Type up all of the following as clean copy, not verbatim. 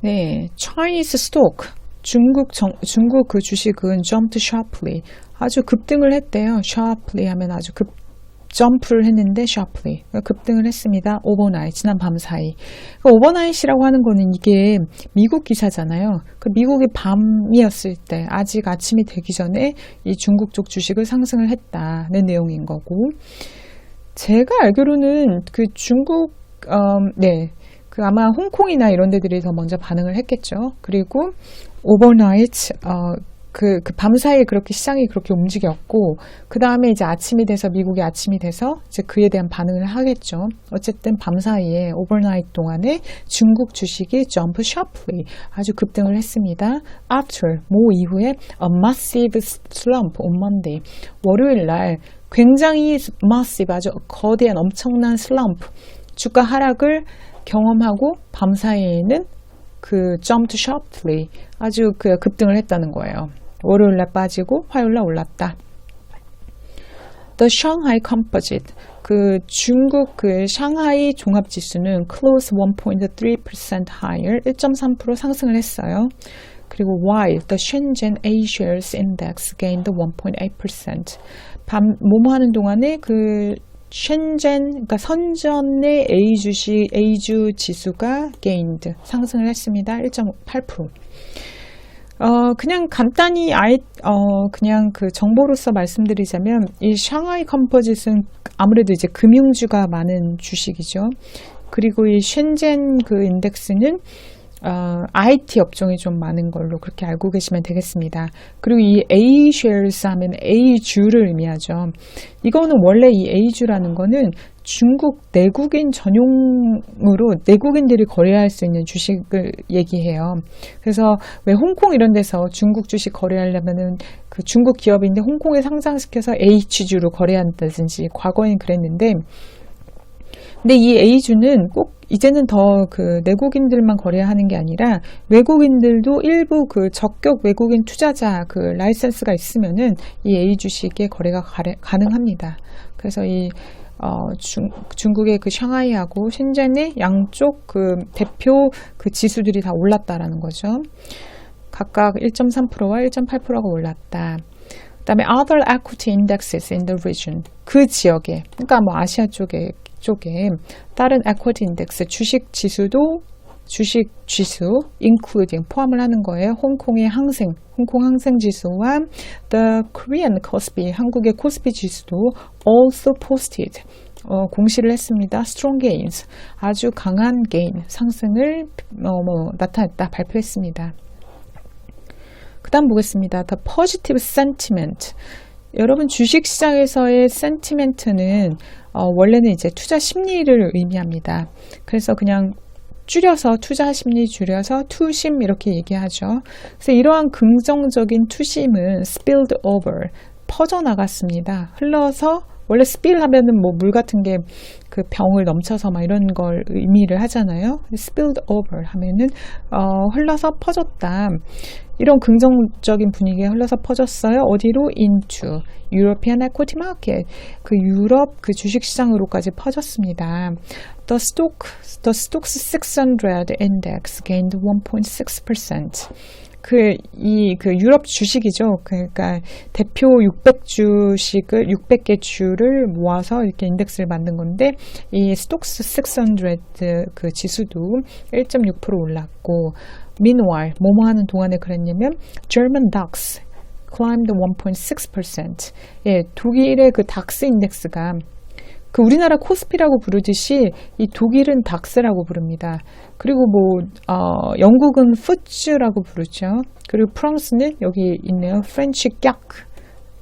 네, Chinese stock. 중국 그 주식은 jumped sharply. 아주 급등을 했대요. sharply 하면 아주 점프를 했는데 sharply. 급등을 했습니다. overnight. 지난 밤 사이. overnight이라고 하는 거는 이게 미국 기사잖아요. 그 미국이 밤이었을 때, 아직 아침이 되기 전에 이 중국 쪽 주식을 상승을 했다는 내용인 거고. 제가 알기로는 그 중국, 네. 그 아마 홍콩이나 이런 데들이 더 먼저 반응을 했겠죠. 그리고 overnight, 그 밤사이에 그렇게 시장이 그렇게 움직였고, 그 다음에 이제 아침이 돼서, 미국이 아침이 돼서 이제 그에 대한 반응을 하겠죠. 어쨌든 밤사이에 overnight 동안에 중국 주식이 jump sharply, 아주 급등을 했습니다. After, 뭐 이후에 a massive slump on Monday, 월요일 날 굉장히 massive, 아주 거대한 엄청난 slump, 주가 하락을 경험하고 밤사이에는 그 jumped sharply, 아주 그 급등을 했다는 거예요. 월요일날 빠지고 화요일날 올랐다. The Shanghai Composite, 그 중국 그 샹하이 종합지수는 close 1.3% higher, 1.3% 상승을 했어요. 그리고 while the Shenzhen A-shares index gained 1.8%. 뭐뭐 하는 동안에 그 셴젠, 그러니까 선전의 A주 지수가 gained, 상승을 했습니다. 1.8%. 그냥 간단히 그냥 그 정보로서 말씀드리자면, 이 샹하이 컴포짓은 아무래도 이제 금융주가 많은 주식이죠. 그리고 이 셴젠 그 인덱스는 IT 업종이 좀 많은 걸로 그렇게 알고 계시면 되겠습니다. 그리고 이 A-shares 하면 A주를 의미하죠. 이거는 원래 이 A주라는 거는 중국 내국인 전용으로 내국인들이 거래할 수 있는 주식을 얘기해요. 그래서 왜 홍콩 이런 데서 중국 주식 거래하려면은 그 중국 기업인데 홍콩에 상장시켜서 H주로 거래한다든지 과거엔 그랬는데, 근데 이 A주는 꼭 이제는 더 그 내국인들만 거래하는 게 아니라 외국인들도 일부 그 적격 외국인 투자자 그 라이센스가 있으면은 이 A 주식의 거래가 가능합니다. 그래서 이 중국의 그 샹하이하고 셴젠의 양쪽 그 대표 그 지수들이 다 올랐다라는 거죠. 각각 1.3%와 1.8%가 올랐다. 그다음에 other equity indexes in the region, 그 지역에, 그러니까 뭐 아시아 쪽에 다른 equity index, 주식 지수도 주식 지수 including 포함을 하는 거예요. 홍콩의 홍콩 항생 지수와 the Korean Kospi, 한국의 코스피 지수도 also posted, 공시를 했습니다. strong gains, 아주 강한 gain, 상승을 나타냈다, 발표했습니다. 그 다음 보겠습니다. The positive sentiment. 여러분, 주식시장에서의 sentiment는 원래는 이제 투자 심리를 의미합니다. 그래서 그냥 줄여서 투자 심리 줄여서 투심 이렇게 얘기하죠. 그래서 이러한 긍정적인 투심은 spilled over, 퍼져나갔습니다. 흘러서, 원래 spill 하면은 뭐 물 같은 게 그 병을 넘쳐서 막 이런 걸 의미를 하잖아요. spilled over 하면은 흘러서 퍼졌다. 이런 긍정적인 분위기에 흘러서 퍼졌어요. 어디로? into European equity market, 그 유럽 그 주식시장으로까지 퍼졌습니다. The Stoxx 600 index gained 1.6%. 그 유럽 주식이죠. 그러니까 대표 600개 주를 모아서 이렇게 인덱스를 만든 건데, 이 스톡스 600 그 지수도 1.6% 올랐고, meanwhile, 뭐뭐 하는 동안에 그랬냐면, German DAX climbed 1.6%. 예, 독일의 그 닥스 인덱스가, 그 우리나라 코스피라고 부르듯이 이 독일은 닥스라고 부릅니다. 그리고 영국은 푸츠라고 부르죠. 그리고 프랑스는 여기 있네요. 프렌치 깍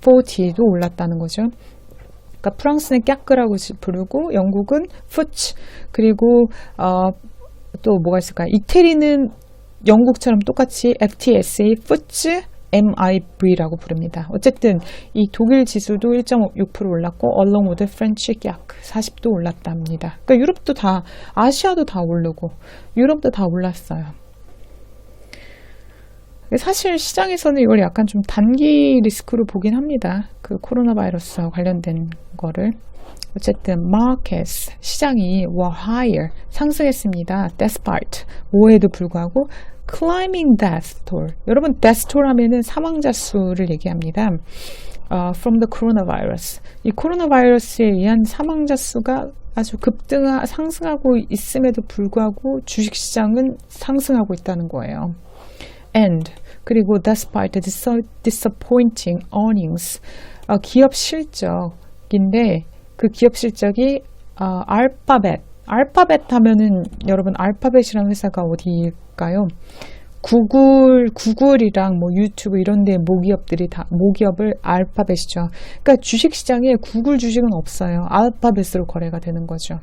40도 올랐다는 거죠. 그러니까 프랑스는 깍크라고 부르고 영국은 푸츠, 그리고 또 뭐가 있을까요? 이태리는 영국처럼 똑같이 FTSE 푸츠 MIV라고 부릅니다. 어쨌든 이 독일 지수도 1.6% 올랐고 along with French CAC 40도 올랐답니다. 그러니까 유럽도 다, 아시아도 다 오르고 유럽도 다 올랐어요. 사실 시장에서는 이걸 약간 좀 단기 리스크로 보긴 합니다. 그 코로나 바이러스와 관련된 거를. 어쨌든 markets 시장이 were higher 상승했습니다. despite 뭐에도 불구하고 climbing death toll. 여러분 death toll 하면은 사망자 수를 얘기합니다. From the coronavirus. 이 코로나 바이러스에 의한 사망자 수가 아주 상승하고 있음에도 불구하고 주식시장은 상승하고 있다는 거예요. And 그리고 despite the disappointing earnings. 기업 실적인데 그 기업 실적이 알파벳 하면은 여러분 알파벳이라는 회사가 어디일까요? 구글이랑 뭐 유튜브 이런 데 모기업을 알파벳이죠. 그러니까 주식시장에 구글 주식은 없어요. 알파벳으로 거래가 되는 거죠.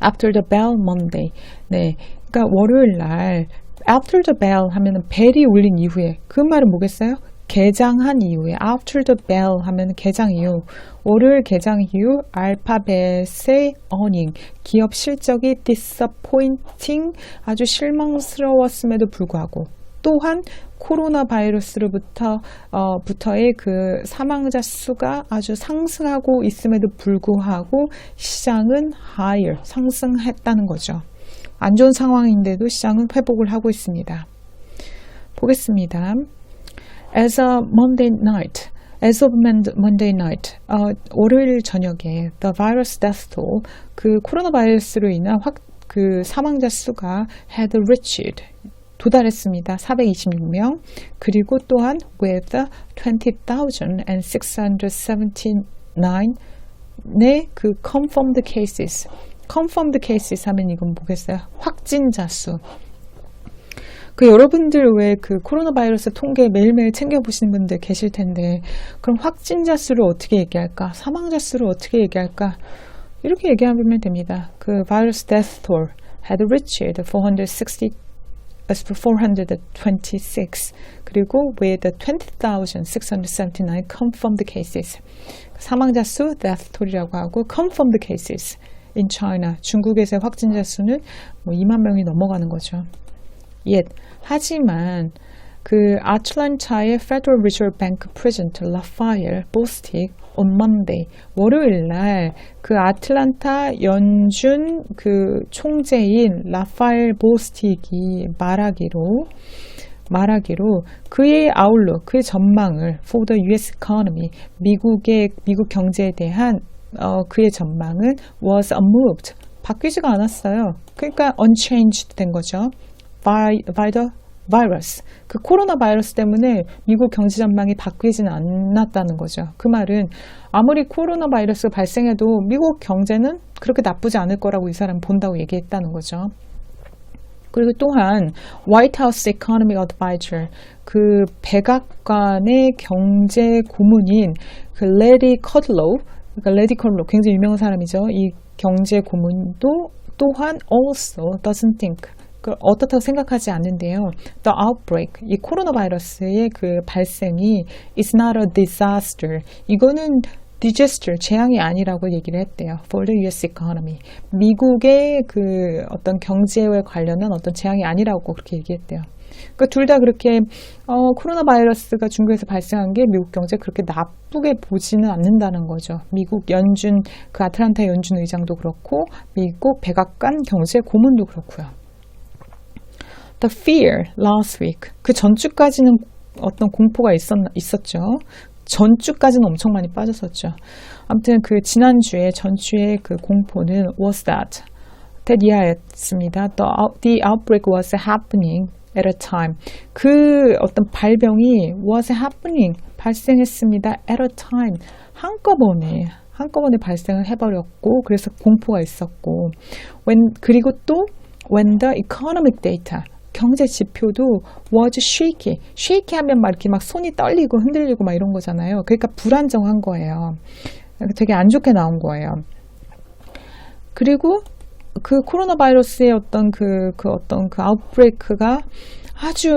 After the bell Monday. 네. 그러니까 월요일 날 after the bell 하면은 벨이 울린 이후에 그 말은 뭐겠어요? 개장한 이후에 after the bell 하면 개장 이후 월요일 개장 이후 알파벳의 earning 기업 실적이 disappointing 아주 실망스러웠음에도 불구하고 또한 코로나 바이러스로부터의 그 사망자 수가 아주 상승하고 있음에도 불구하고 시장은 higher 상승했다는 거죠. 안 좋은 상황인데도 시장은 회복을 하고 있습니다. 보겠습니다. As of Monday night, 월요일 저녁에 the virus death toll, 그 코로나 바이러스로 인한 그 사망자 수가 had reached, 도달했습니다. 426명. 그리고 또한 with 20,679의 그 confirmed cases. confirmed cases 하면 이건 뭐겠어요? 확진자 수. 그 여러분들 왜 그 코로나 바이러스 통계 매일매일 챙겨보시는 분들 계실 텐데 그럼 확진자 수를 어떻게 얘기할까? 사망자 수를 어떻게 얘기할까? 이렇게 얘기하면 됩니다. 그 virus death toll had reached 426 그리고 with 20,679 confirmed cases 사망자 수 death toll이라고 하고 confirmed cases in China 중국에서의 확진자 수는 뭐 2만 명이 넘어가는 거죠. 하지만 그 아틀란타의 Federal Reserve Bank President Raphael Bostic on Monday 월요일 날 그 아틀란타 연준 그 총재인 라파엘 보스틱이 말하기로 그의 아웃룩, 그의 전망을 for the US economy 미국 경제에 대한 그의 전망은 was unmoved 바뀌지가 않았어요. 그러니까 unchanged 된 거죠. by the virus. 그 코로나 바이러스 때문에 미국 경제 전망이 바뀌지는 않았다는 거죠. 그 말은 아무리 코로나 바이러스가 발생해도 미국 경제는 그렇게 나쁘지 않을 거라고 이 사람은 본다고 얘기했다는 거죠. 그리고 또한 White House Economic Advisor, 그 백악관의 경제 고문인 그 레디 커들로우, 그러니까 레디 커들로우 굉장히 유명한 사람이죠. 이 경제 고문도 또한 also doesn't think 어떻다고 생각하지 않는데요. The outbreak, 이 코로나 바이러스의 그 발생이 is not a disaster. 이거는 disaster, 재앙이 아니라고 얘기를 했대요. For the US economy. 미국의 그 어떤 경제에 관련한 어떤 재앙이 아니라고 그렇게 얘기했대요. 그러니까 둘 다 그렇게 코로나 바이러스가 중국에서 발생한 게 미국 경제에 그렇게 나쁘게 보지는 않는다는 거죠. 미국 연준, 그 아틀란타 연준 의장도 그렇고 미국 백악관 경제 고문도 그렇고요. The fear last week. 그 전주까지는 어떤 공포가 있었죠. 전주까지는 엄청 많이 빠졌었죠. 아무튼 그 지난주에 전주의 그 공포는 was that 이하였습니다. The outbreak was happening at a time. 그 어떤 발병이 was happening 발생했습니다. at a time 한꺼번에 발생을 해버렸고 그래서 공포가 있었고 그리고 또 when the economic data 경제 지표도 was shaky. shaky 하면 막 이렇게 막 손이 떨리고 흔들리고 막 이런 거잖아요. 그러니까 불안정한 거예요. 되게 안 좋게 나온 거예요. 그리고 그 코로나 바이러스의 어떤 그 아웃브레이크가 아주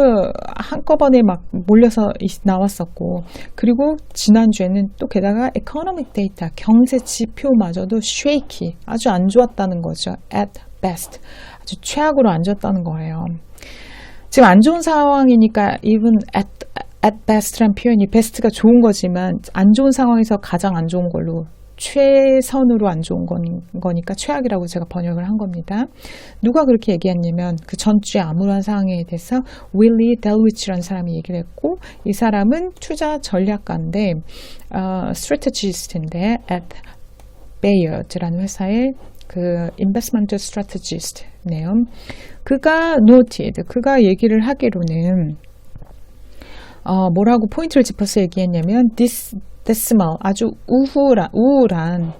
한꺼번에 막 몰려서 나왔었고, 그리고 지난주에는 또 게다가 economic data, 경제 지표마저도 shaky, 아주 안 좋았다는 거죠. at best. 아주 최악으로 안 좋았다는 거예요. 지금 안 좋은 상황이니까 even at best란 표현이 best가 좋은 거지만 안 좋은 상황에서 가장 안 좋은 걸로 최선으로 안 좋은 거니까 최악이라고 제가 번역을 한 겁니다. 누가 그렇게 얘기했냐면 그 전주에 아무런 상황에 대해서 윌리 델위치라는 사람이 얘기를 했고 이 사람은 투자 전략가인데 strategist인데 at Bayard라는 회사의 그 investment strategist네요. 그가 noted, 그가 얘기를 하기로는 뭐라고 포인트를 짚어서 얘기했냐면 decimal, 아주 우울한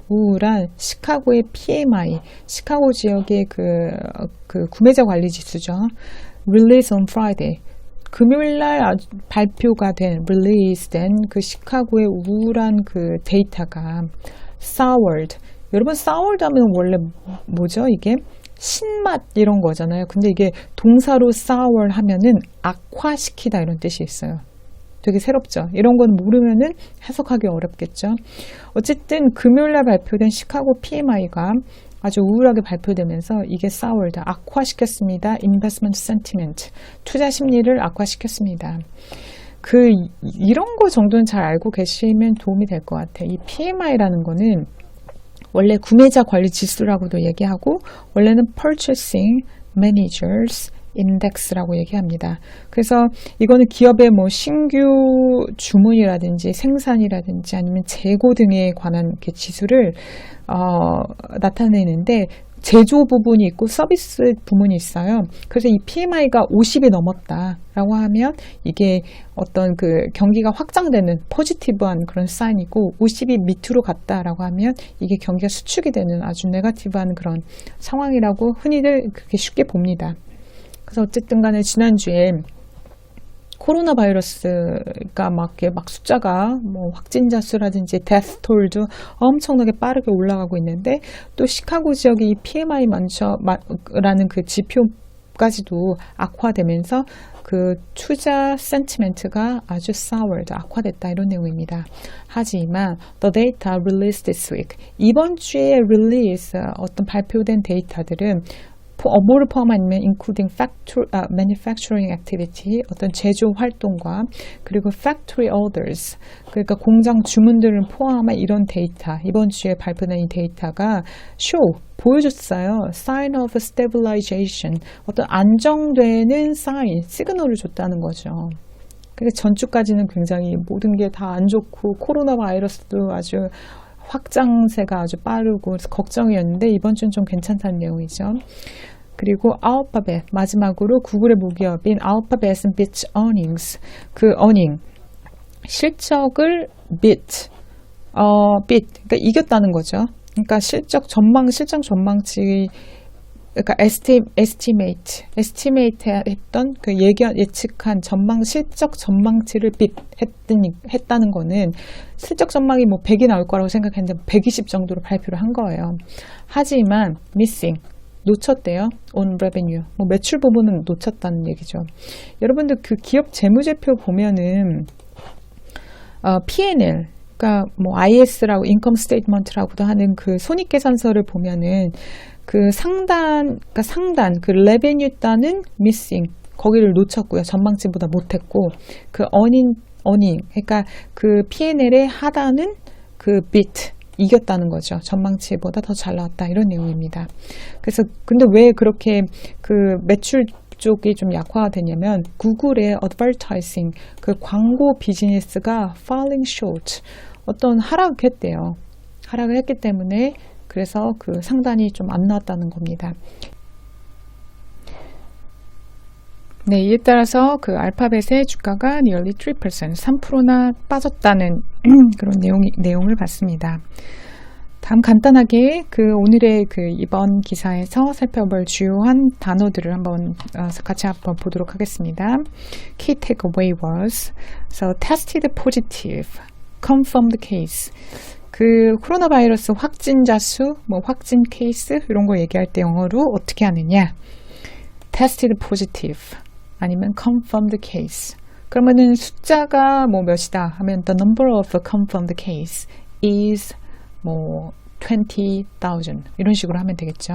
시카고의 PMI, 시카고 지역의 그 구매자 관리 지수죠. Release on Friday. 금요일날 발표가 된, release 된 그 시카고의 우울한 그 데이터가 soured. 여러분, soured 하면 원래 뭐죠? 이게 신맛 이런 거잖아요. 근데 이게 동사로 sour 하면은 악화시키다 이런 뜻이 있어요. 되게 새롭죠. 이런 건 모르면은 해석하기 어렵겠죠. 어쨌든 금요일날 발표된 시카고 PMI가 아주 우울하게 발표되면서 이게 soured, 악화시켰습니다. investment sentiment, 투자 심리를 악화시켰습니다. 이런 거 정도는 잘 알고 계시면 도움이 될 것 같아요. 이 PMI라는 거는 원래 구매자 관리 지수라고도 얘기하고 원래는 Purchasing Managers Index라고 얘기합니다. 그래서 이거는 기업의 뭐 신규 주문이라든지 생산이라든지 아니면 재고 등에 관한 지수를 나타내는데 제조 부분이 있고 서비스 부분이 있어요. 그래서 이 PMI가 50이 넘었다라고 하면 이게 어떤 그 경기가 확장되는 포지티브한 그런 사인이고 50이 밑으로 갔다라고 하면 이게 경기가 수축이 되는 아주 네거티브한 그런 상황이라고 흔히들 그렇게 쉽게 봅니다. 그래서 어쨌든 간에 지난주에 코로나 바이러스가 막 숫자가 뭐 확진자 수라든지 데스 톨도 엄청나게 빠르게 올라가고 있는데 또 시카고 지역의 이 PMI 라는 그 지표까지도 악화되면서 그 투자 센티멘트가 아주 soured, 악화됐다 이런 내용입니다. 하지만 the data released this week, 이번 주에 release 어떤 발표된 데이터들은 뭐를 포함하면 including manufacturing activity, 어떤 제조 활동과 그리고 factory orders, 그러니까 공장 주문들을 포함한 이런 데이터, 이번 주에 발표된 이 데이터가 보여줬어요. sign of stabilization, 어떤 안정되는 sign, 시그널을 줬다는 거죠. 그러니까 전주까지는 굉장히 모든 게 다 안 좋고 코로나 바이러스도 아주 확장세가 아주 빠르고 걱정이었는데 이번 주는 좀 괜찮다는 내용이죠. 그리고 알파벳, 마지막으로 구글의 모기업인 알파벳은 beat earnings, 그 earning, 실적을 beat, 그러니까 이겼다는 거죠. 그러니까 실적 전망치, 그러니까 estimate 했던 그 예측한 실적 전망치를 했다는 거는 실적 전망이 뭐 100이 나올 거라고 생각했는데 120 정도로 발표를 한 거예요. 하지만 missing, 놓쳤대요. on revenue, 뭐 매출 부분은 놓쳤다는 얘기죠. 여러분들 그 기업 재무제표 보면은 P&L, 그러니까 뭐 IS라고 인컴 스테이트먼트라고도 하는 그 손익계산서를 보면은 그 상단 그 레베뉴 단은 missing, 거기를 놓쳤고요. 전망치보다 못했고 그 earning, 그러니까 그 P&L의 하단은 그 beat, 이겼다는 거죠. 전망치보다 더 잘 나왔다 이런 내용입니다. 그래서 근데 왜 그렇게 그 매출 쪽이 좀 약화가 되냐면 구글의 advertising, 그 광고 비즈니스가 falling short, 어떤 하락했대요. 하락을 했기 때문에 그래서 그 상단이 좀 안 나왔다는 겁니다. 네, 이에 따라서 그 알파벳의 주가가 nearly 3%, 3%나 빠졌다는 그런 내용을 봤습니다. 다음 간단하게 그 오늘의 그 이번 기사에서 살펴볼 주요한 단어들을 같이 한번 보도록 하겠습니다. Key takeaway was, so tested positive, confirmed case. 그 코로나 바이러스 확진자 수, 뭐 확진 케이스 이런 거 얘기할 때 영어로 어떻게 하느냐? tested positive 아니면 confirmed case. 그러면은 숫자가 뭐 몇이다 하면 the number of confirmed case is 뭐 20,000 이런 식으로 하면 되겠죠.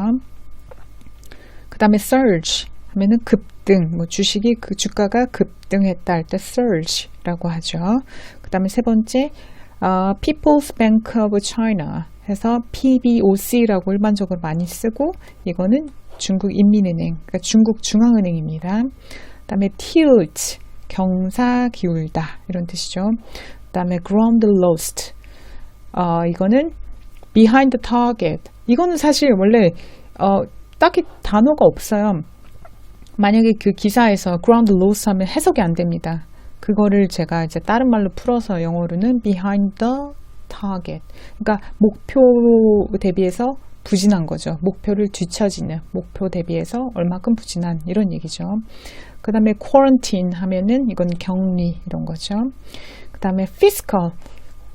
그 다음에 surge 하면은 급등, 뭐 주식이 그 주가가 급등했다 할 때 surge라고 하죠. 그 다음에 세 번째, People's Bank of China 해서 PBOC라고 일반적으로 많이 쓰고, 이거는 중국 인민은행, 그러니까 중국 중앙은행입니다. 그 다음에 tilt, 경사 기울다 이런 뜻이죠. 그 다음에 ground lost, 이거는 behind the target. 이거는 사실 원래 딱히 단어가 없어요. 만약에 그 기사에서 ground loss 하면 해석이 안 됩니다. 그거를 제가 이제 다른 말로 풀어서 영어로는 behind the target. 그러니까 목표 대비해서 부진한 거죠. 목표를 뒤처지는, 목표 대비해서 얼마큼 부진한 이런 얘기죠. 그 다음에 quarantine 하면은 이건 격리 이런 거죠. 그 다음에 fiscal,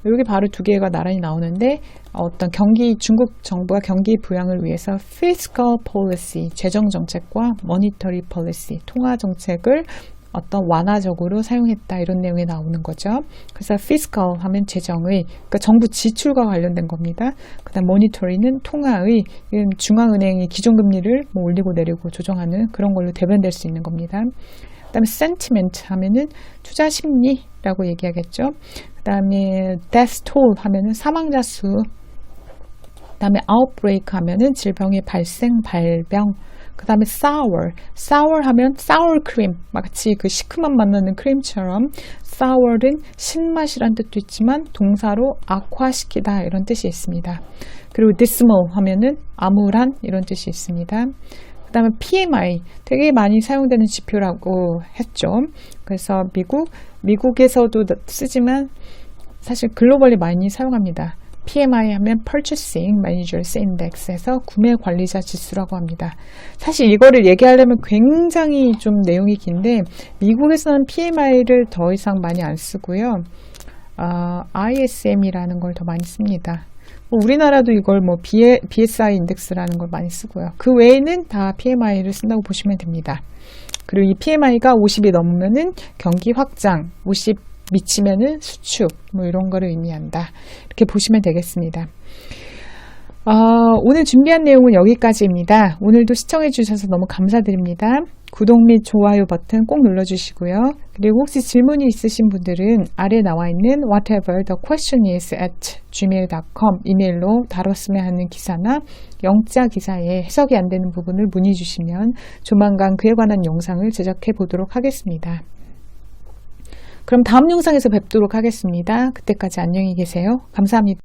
여기 바로 두 개가 나란히 나오는데, 어떤 중국 정부가 경기 부양을 위해서 fiscal policy, 재정 정책과 monetary policy, 통화 정책을 어떤 완화적으로 사용했다 이런 내용이 나오는 거죠. 그래서 fiscal 하면 재정의, 그러니까 정부 지출과 관련된 겁니다. 그 다음 monetary는 통화의, 중앙은행이 기존금리를 뭐 올리고 내리고 조정하는 그런 걸로 대변될 수 있는 겁니다. 그 다음에 sentiment 하면은 투자 심리라고 얘기하겠죠. 그 다음에 death toll 하면은 사망자 수. 그 다음에 outbreak 하면은 질병의 발생, 발병. 그 다음에 sour 하면 sour cream, 마치 그 시큼한 맛 나는 크림처럼, sour은 신맛이란 뜻도 있지만 동사로 악화시키다 이런 뜻이 있습니다. 그리고 dismal 하면은 암울한 이런 뜻이 있습니다. 그 다음에 PMI, 되게 많이 사용되는 지표라고 했죠. 그래서 미국에서도 쓰지만 사실 글로벌리 많이 사용합니다. PMI 하면 Purchasing Managers Index에서 구매 관리자 지수라고 합니다. 사실 이거를 얘기하려면 굉장히 좀 내용이 긴데, 미국에서는 PMI를 더 이상 많이 안 쓰고요. ISM이라는 걸 더 많이 씁니다. 우리나라도 이걸 뭐 BSI 인덱스라는 걸 많이 쓰고요. 그 외에는 다 PMI를 쓴다고 보시면 됩니다. 그리고 이 PMI가 50이 넘으면은 경기 확장, 50 미치면은 수축, 뭐 이런 거를 의미한다. 이렇게 보시면 되겠습니다. 오늘 준비한 내용은 여기까지입니다. 오늘도 시청해 주셔서 너무 감사드립니다. 구독 및 좋아요 버튼 꼭 눌러주시고요. 그리고 혹시 질문이 있으신 분들은 아래 나와 있는 whatever the question is at gmail.com 이메일로 다뤘으면 하는 기사나 영자 기사에 해석이 안 되는 부분을 문의 주시면 조만간 그에 관한 영상을 제작해 보도록 하겠습니다. 그럼 다음 영상에서 뵙도록 하겠습니다. 그때까지 안녕히 계세요. 감사합니다.